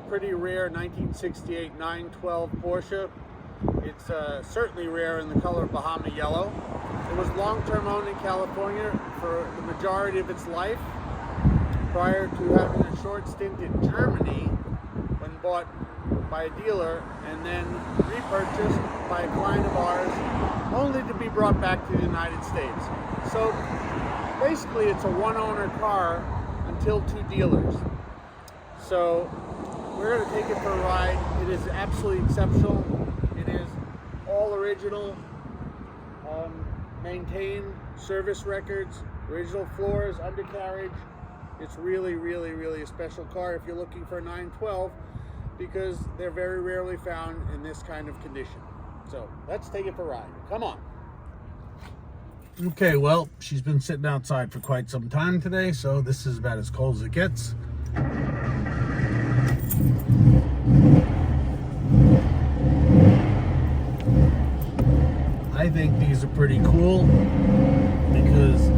pretty rare 1968 912 Porsche. It's certainly rare in the color Bahama Yellow. It was long-term owned in California for the majority of its life, prior to having a short stint in Germany when bought by a dealer and then repurchased by a client of ours, only to be brought back to the United States. So basically it's a one-owner car until two dealers. So we're going to take it for a ride. It is absolutely exceptional. It is all original, maintained service records, original floors, undercarriage. It's really, really, really a special car if you're looking for a 912, because they're very rarely found in this kind of condition. So let's take it for a ride. Come on. Okay, well, she's been sitting outside for quite some time today, so this is about as cold as it gets. I think these are pretty cool because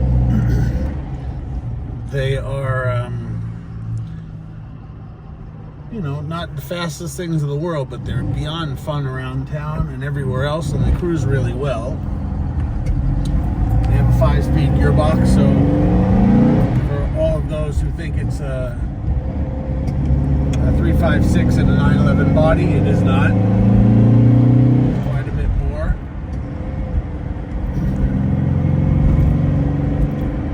they are, you know, not the fastest things in the world, but they're beyond fun around town and everywhere else, and they cruise really well. They have a 5-speed gearbox, so for all of those who think it's a 356 and a 911 body, it is not. Quite a bit more.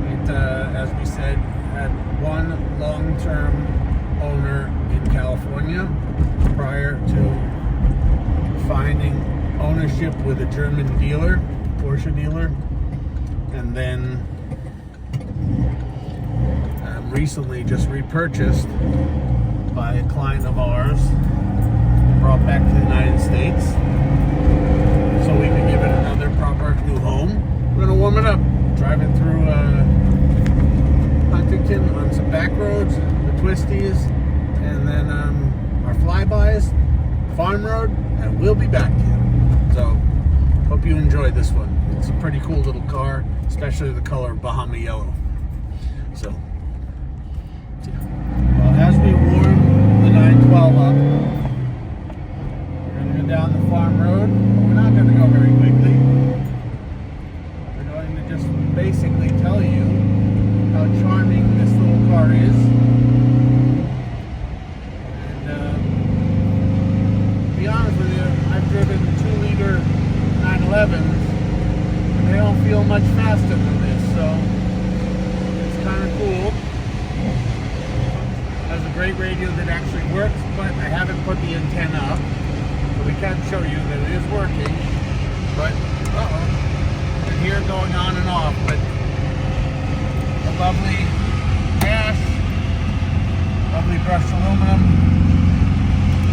It, as we said, had one long-term owner in California prior to finding ownership with a German dealer, Porsche dealer, and then recently just repurchased by a client of ours, brought back to the United States so we can give it another proper new home. We're gonna warm it up, driving through Huntington on some back roads, the twisties, and then our flybys, farm road, and we'll be back to you. So hope you enjoyed this one. It's a pretty cool little car, especially the color Bahama Yellow. So well, as we warm the 912 up, we're going to go down the farm road, but we're not going to go very quickly. We're going to just basically tell you how charming this little car is. And to be honest with you, I've driven 2-liter 911s, and they don't feel much faster than this, so it's kind of cool. Has a great radio that actually works, but I haven't put the antenna up, so we can show you that it is working. But you can hear it going on and off. But a lovely dash, lovely brushed aluminum.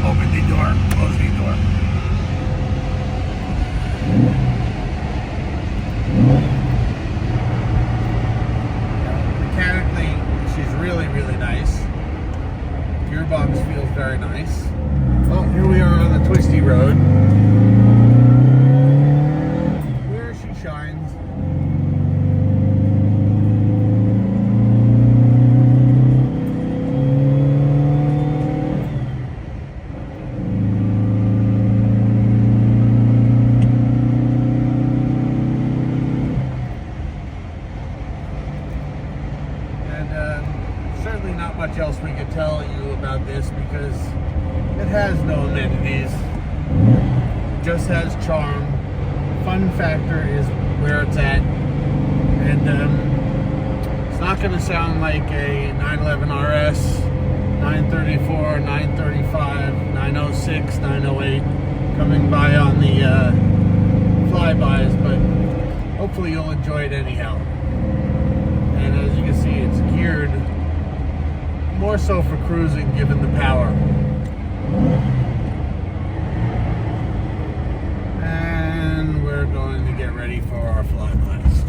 Open the door, close the door. Mechanically, she's really, really nice. Gearbox feels very nice. Well, here we are on the twisty road, where she shines. Certainly not much else we could tell you about this because it has no amenities. It just has charm. Fun factor is where it's at. And it's not going to sound like a 911 RS, 934, 935, 906, 908 coming by on the flybys, but hopefully you'll enjoy it anyhow. And as you can see, it's geared more so for cruising, given the power. And we're going to get ready for our flybys.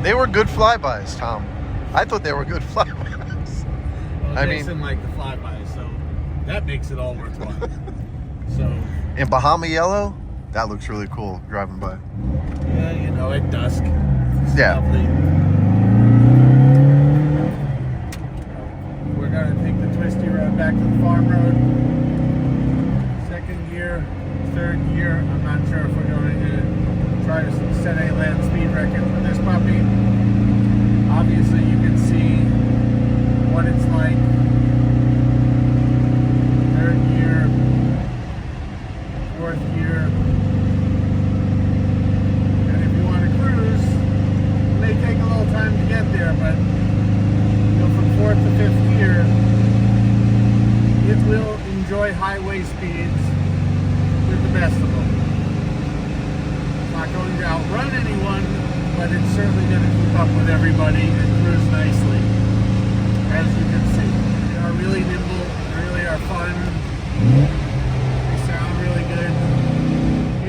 They were good flybys, Tom. I thought they were good flybys. Well, Jason liked the flybys, so that makes it all worthwhile. So. In Bahama Yellow, that looks really cool driving by. Yeah, you know, at dusk. It's lovely. We're gonna take the twisty road back to the farm road. Second gear, third gear. I'm not sure if we're going to try to set a land speed record for this puppy. Obviously, you can see what it's like. Third gear, fourth gear. And if you want to cruise, it may take a little time to get there, but you know, from fourth to fifth gear, it will enjoy highway speeds with the best of them. It's not going to outrun anyone, but it's certainly going to keep up with everybody and cruise nicely, as you can see. They are really nimble, they really are fun. They sound really good.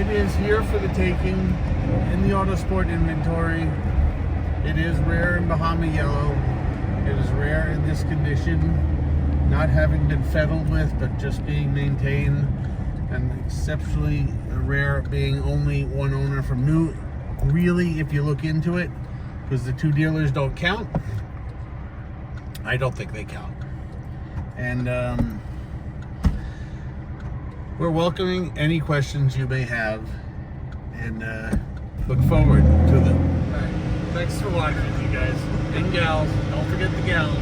It is here for the taking in the Autosport inventory. It is rare in Bahama Yellow. It is rare in this condition, not having been fiddled with, but just being maintained, and exceptionally rare being only one owner from new. Really, if you look into it, because the two dealers don't count. I don't think they count. And we're welcoming any questions you may have, and look forward to them. All right. Thanks for watching, you guys and gals. Don't forget the gals.